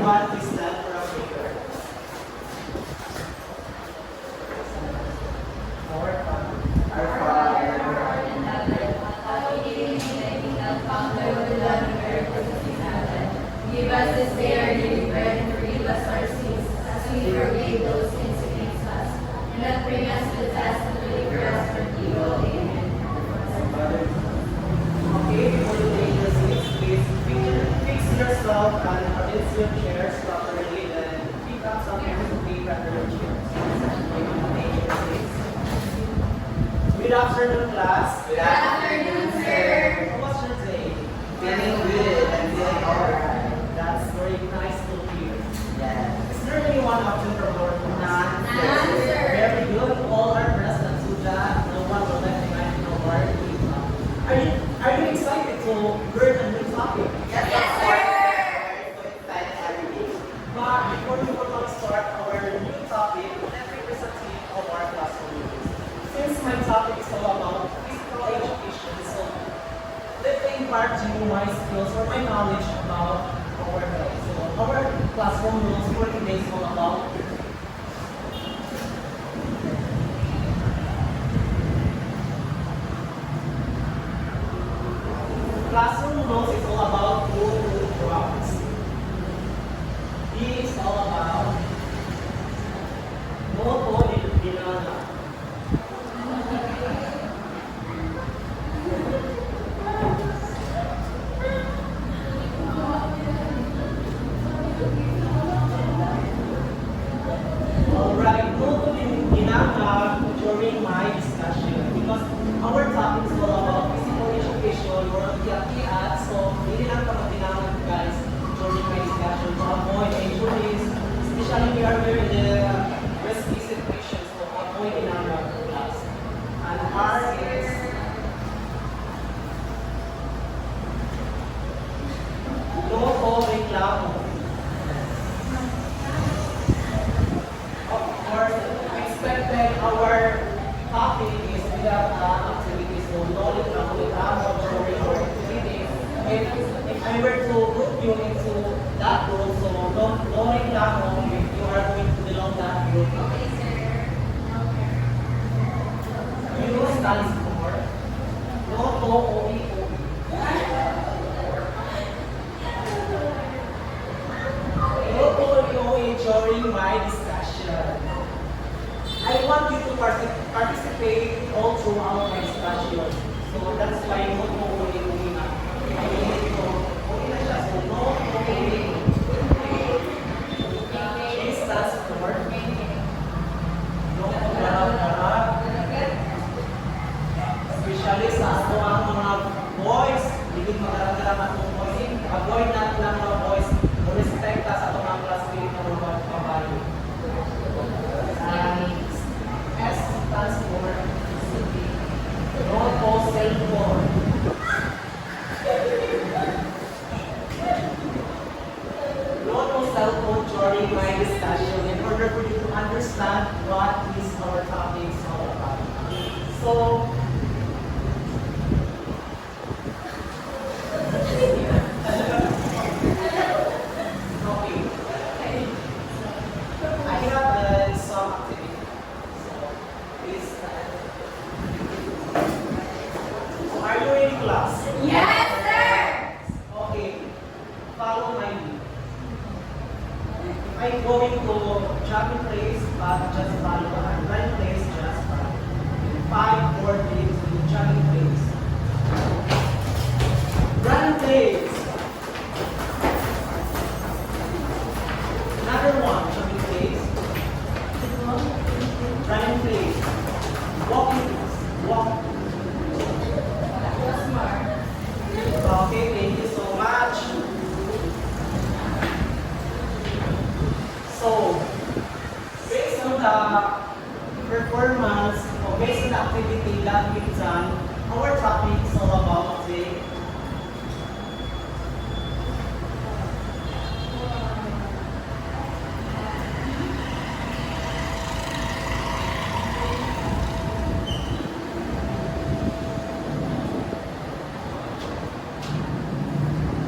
everyone, please stand for a prayer. Our Father, give us this day our daily bread and forgive us our sins, as we forgive those sins against us. And not bring us to the test, but deliver us from evil. Amen. okay, before you take your seats, please fix yourself and arrange your chairs properly and pick up some pieces of paper under your chairs. Take your seats. Good afternoon, class. Good afternoon, sir. How was your day? Feeling good and feeling alright. That's very nice to hear. Yes. Is there anyone absent from our class? None, sir. Very good. All are present so that no one will let behind no worry. Are you excited to learn a new topic? Yes, Yes, of sir. course. So excited every day. But before we will not start our new topic, let me present to you of our classroom. Since my topic is all about physical education, so let me impart to you my skills or my knowledge about our health. So our classroom rules for today is all about classroom rules is all about rule drops. It is all about no code binana. Alright, no code binana during my discussion because our topic is all about physical education or at so hindi lang kami binangan guys during my discussion to avoid injuries, especially we are very in the risky situations so avoid in our class. And R is no po reklamo. Of course, expected our topic is without activities, so no reklamo during our activities. If I were to group you into that group, so no reklamo if you are going to belong that group. Okay, sir. You stands for no to oe. No to oe during my discussion. I want you to participate all throughout my discussion. So that's why no to oe na. I need to oe na siya. So no to oe. It stands for no to garap-garap. Especially sa ato ang mga boys, hindi magarang-garang atong boys. Avoid natin ang mga boys. Respect sa atong mga classmate na mga kabayo. And S stands for no to cellphone. No to cellphone during my discussion in order for you to understand what is our topic is all about. So, okay. I have some activity. So, please. Are you ready, class? Yes, sir. Okay. Follow my lead. I'm going to jogging place, but just follow. Running place, just follow. 5 more days to jogging place. Running place. Another one, jogging place. Running place. Walking place. Walk. Okay, thank you so much. So, based on the performance or based on the activity that we've done, our topic is all about the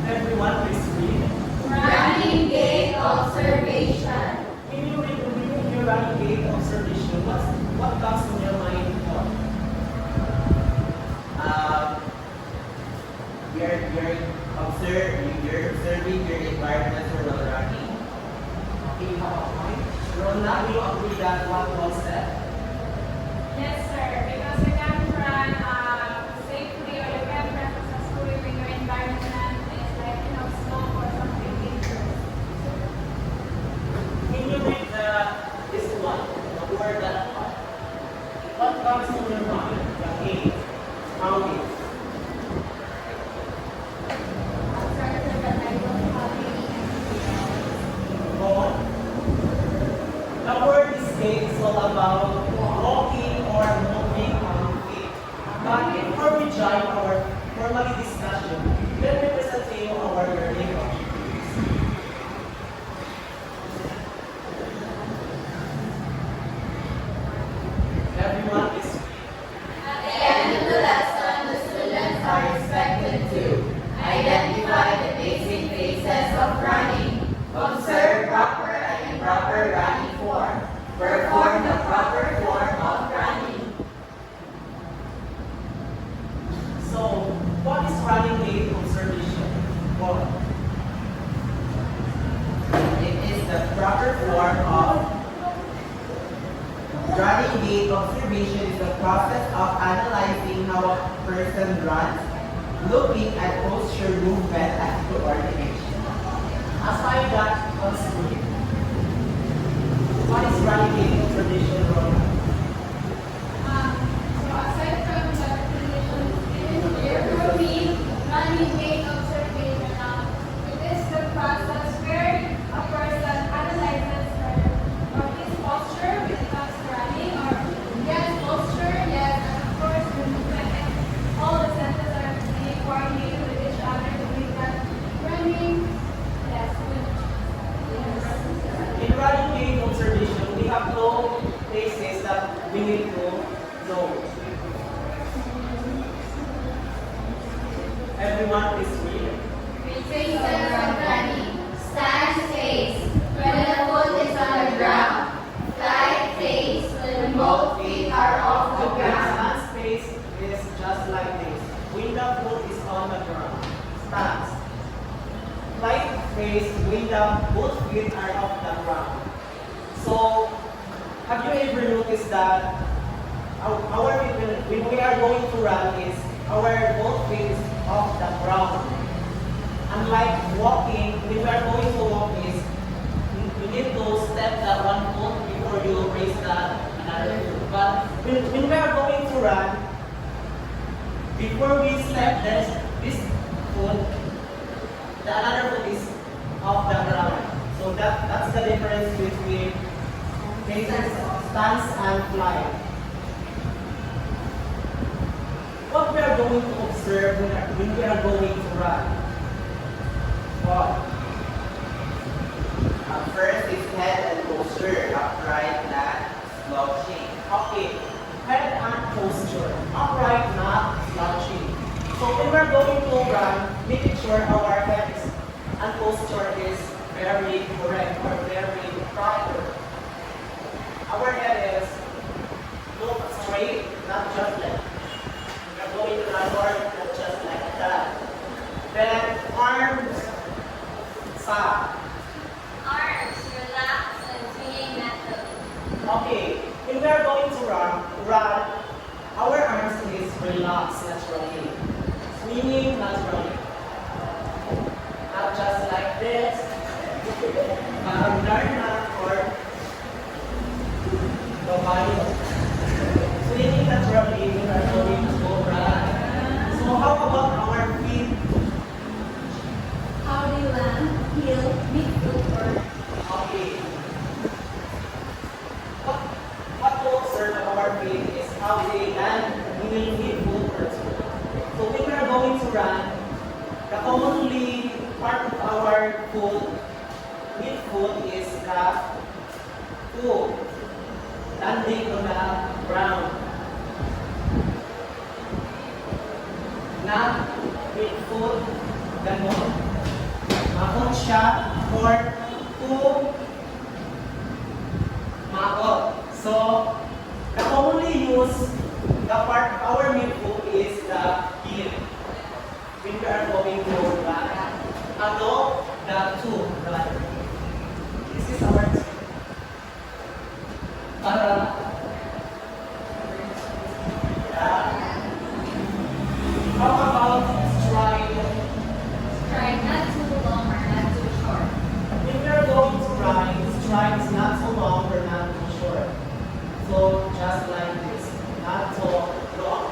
everyone please read. Running gait observation. When you running gait observation, what comes in your mind? You're observing your environment while running. Okay, you have a point. Rona, do you agree that one step? Yes, sir. Because you can run safely or you can run successfully when your environment is like, smoke or something dangerous. When you read this one, the word that what comes to your mind? The gate, mountain. Observe that I don't have any Go on. The word is gate is all about walking or moving on feet. But before we join our formal discussion, let me present to you our learning objectives. Everyone is At the end of the lesson, the students are expected to identify the basic phases of running, observe proper and improper running form, perform the proper form of running. so. What is running gait observation? Well, It is the proper form of running gait observation is the process of analyzing how a person runs, looking at posture, movement, and coordination. aside that constraint, what is running gait observation, Rona? So aside from the definition given here, for me, running gait observation, it is the process where a person analyzes or his posture when it comes to running, or yes, posture, yes, and of course the movement, and all the senses are being coordinated with each other to make that running, yes, good. In running gait observation, we have no places that we need to know. Everyone is real. Phases of running. Stand phase, when the foot is on the ground. Flight phase, when both feet are off the Okay, ground. stand space is just like this. When the foot is on the ground, stance. Flight phase, when the both feet are off the ground. So, have you ever noticed that our feet, when we are going to run, is our both feet is off the ground. Unlike walking, when we are going to walk is you need to step that one foot before you raise that another foot. But when we are going to run, before we step this foot, the another foot is off the ground. So that's the difference between stance and flight. What we are going to observe when we are going to run? What? First is head and posture, upright, not slouching. Okay, head and posture, upright, not slouching. So when we're going to run, making sure our head and posture is very correct or very proper. Our head is look straight, not just like we're going to run or not just like that. Then arms side. Arms, relax and swinging naturally. Okay, when we are going to run, our arms is relaxed naturally, swinging naturally, not just like this, Narna or the body. Swinging naturally, we are going to go run. So how about our feet? How do you land? Heel, big foot, or Okay. What to observe of our feet is how they land within feet foot first. So when we are going to run, the commonly part of our foot, mid foot is the foot landing on the ground. Not mid foot, ganon. Mahon siya, or to magot. So, the commonly used, the part of our main hook is the heel. When we are going to run along the two run. This is our para how about stride? Try not too long or not too short. When we are going to run, stride is not so long or not too short. So just like this, not so long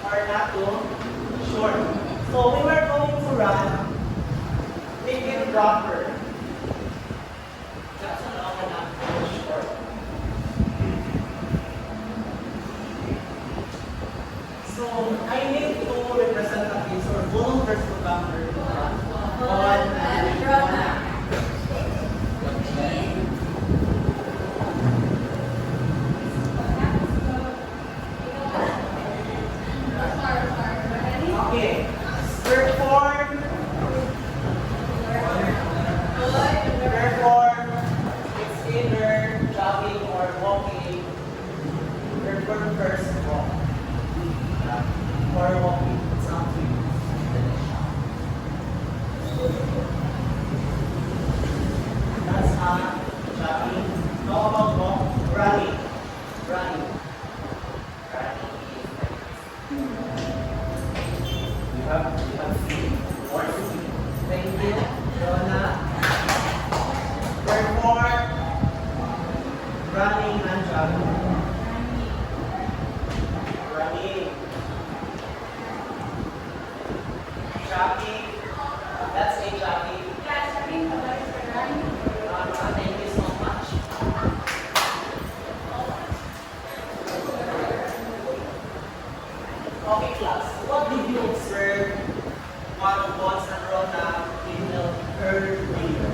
or not too short. So when we are going to run, make it proper. Not so long or not too short. So I need two representatives or volunteers to come here to run. One and Rona. Okay. Perform. Perform. It's either jogging or walking. Perform first walk. Or walking. It's up to you. That's jogging. How about walk? Running. Running. You have feet or feet. Thank you, Rona. Perform running and jogging. Running. Jogging. That's a jogging. Thank you so much. Okay, class. What did you observe while Bones and Rona in the earlier?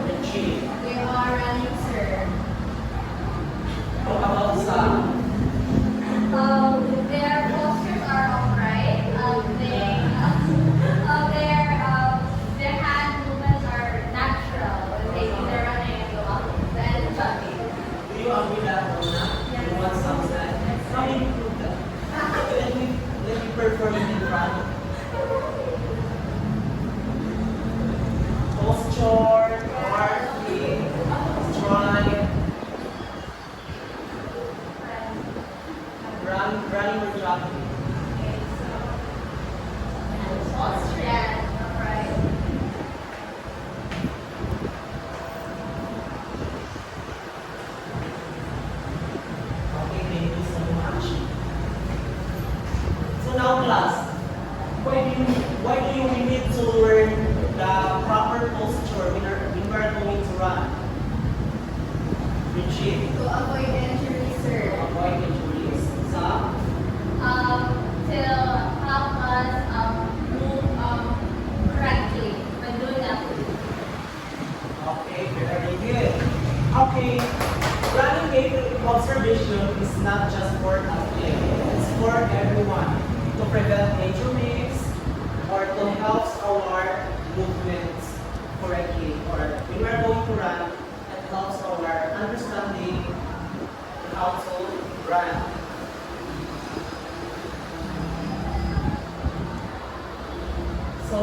The gym. They are running, sir. How about sa Their postures are upright. Their hand movements are natural. They either running and walking, then jogging. do you agree that Rona? You want some that? How do you improve that? Let me perform it in front. Posture, marking, stride, running or jogging. Posture, yeah, upright. Okay, thank you so much. So now class, why do you need to learn the proper posture when we are going to run? Retreat, To avoid injury, to sir. avoid injuries. Sa To help us move correctly when doing activity. okay, very good. Okay, running aid observation is not just for athletes, it's for everyone to prevent injuries or to help our movements correctly. Or when we are going to run, it helps our understanding how to run. So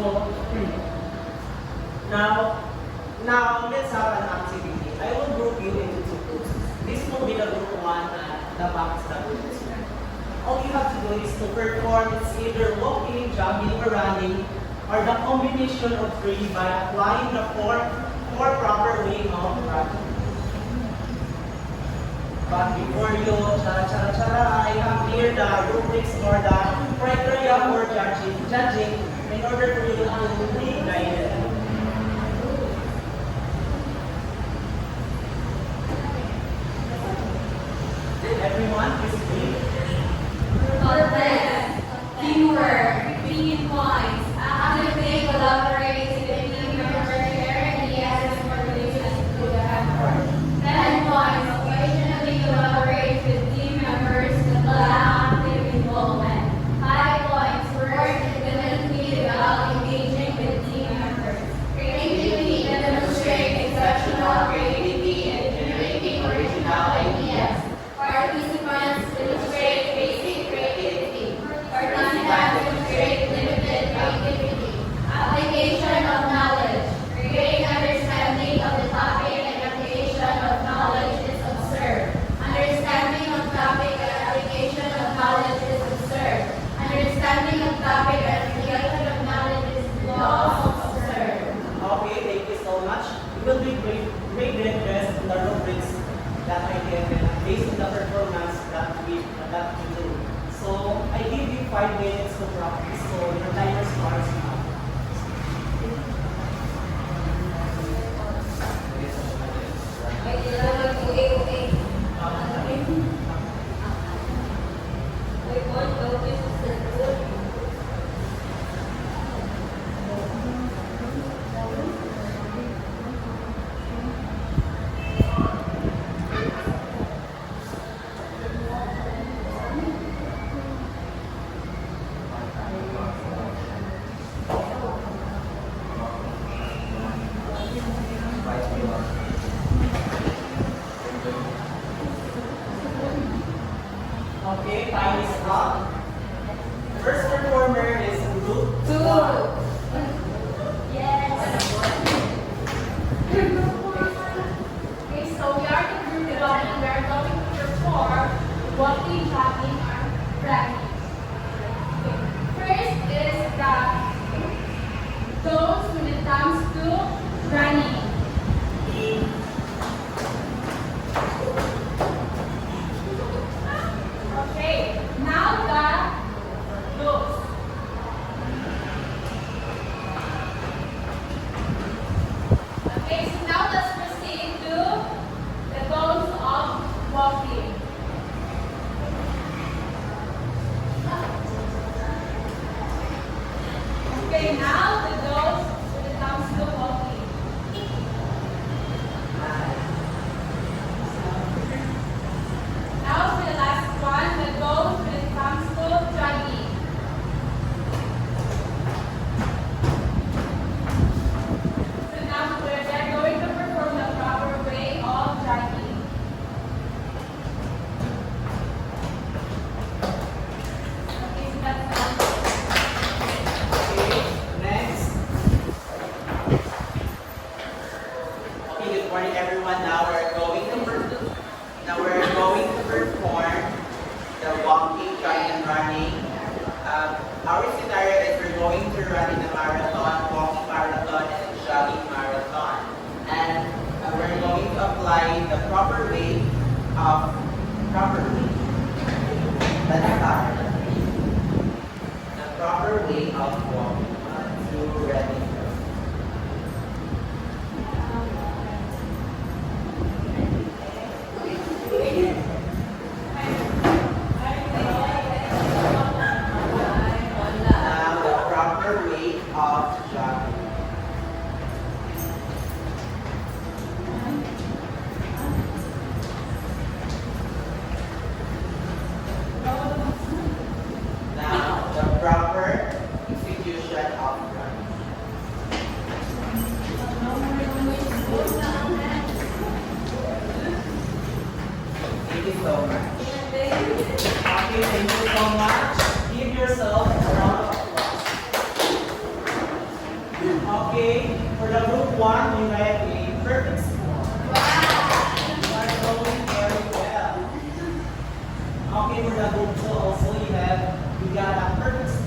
now let's have an activity. I will group you into two groups. This will be the group one and the back is the group two. All you have to do is to perform it's either walking, jogging, or running, or the combination of three by applying the four proper way of running. But before you chara, I have here the rubrics or the criteria for judging in order for you to be guided. Everyone, please read. Confidence, teamwork, being wise, actively collaborate with the team members, share ideas for solutions to the effort. 10 points, occasionally collaborate with team members with active involvement. 5 points, work independently without engaging with team members. that you do. So I give you 5 minutes to practice. So your timer starts now. Okay, time is up. First performer is group 2. Okay, so we are the group one and we are going to perform walking, jogging, or running. Okay. First is the toes when it comes to running. Okay, now the toes. Okay, so now let's proceed to the goals of walking. Okay, now the goals when it comes to walking. Now for the last one, the goals when it comes to jogging. So now they're going to perform the proper way of jogging. Okay, so that's all. Okay, next. Okay, good morning everyone. Now we're going to perform the walking, jogging, and running. Our scenario is we're going to run in a marathon, walking marathon, and jogging marathon. And we're going to apply the proper way of Let's start. The proper way of walking. 1, 2, ready. Now the proper way of jogging. Now the proper execution of running. Thank you so much. Okay, thank you so much. Give yourself a round of applause. Okay, for the group 1, you have a perfect score. You are going very well. Okay, for the group 2 also you got a perfect score.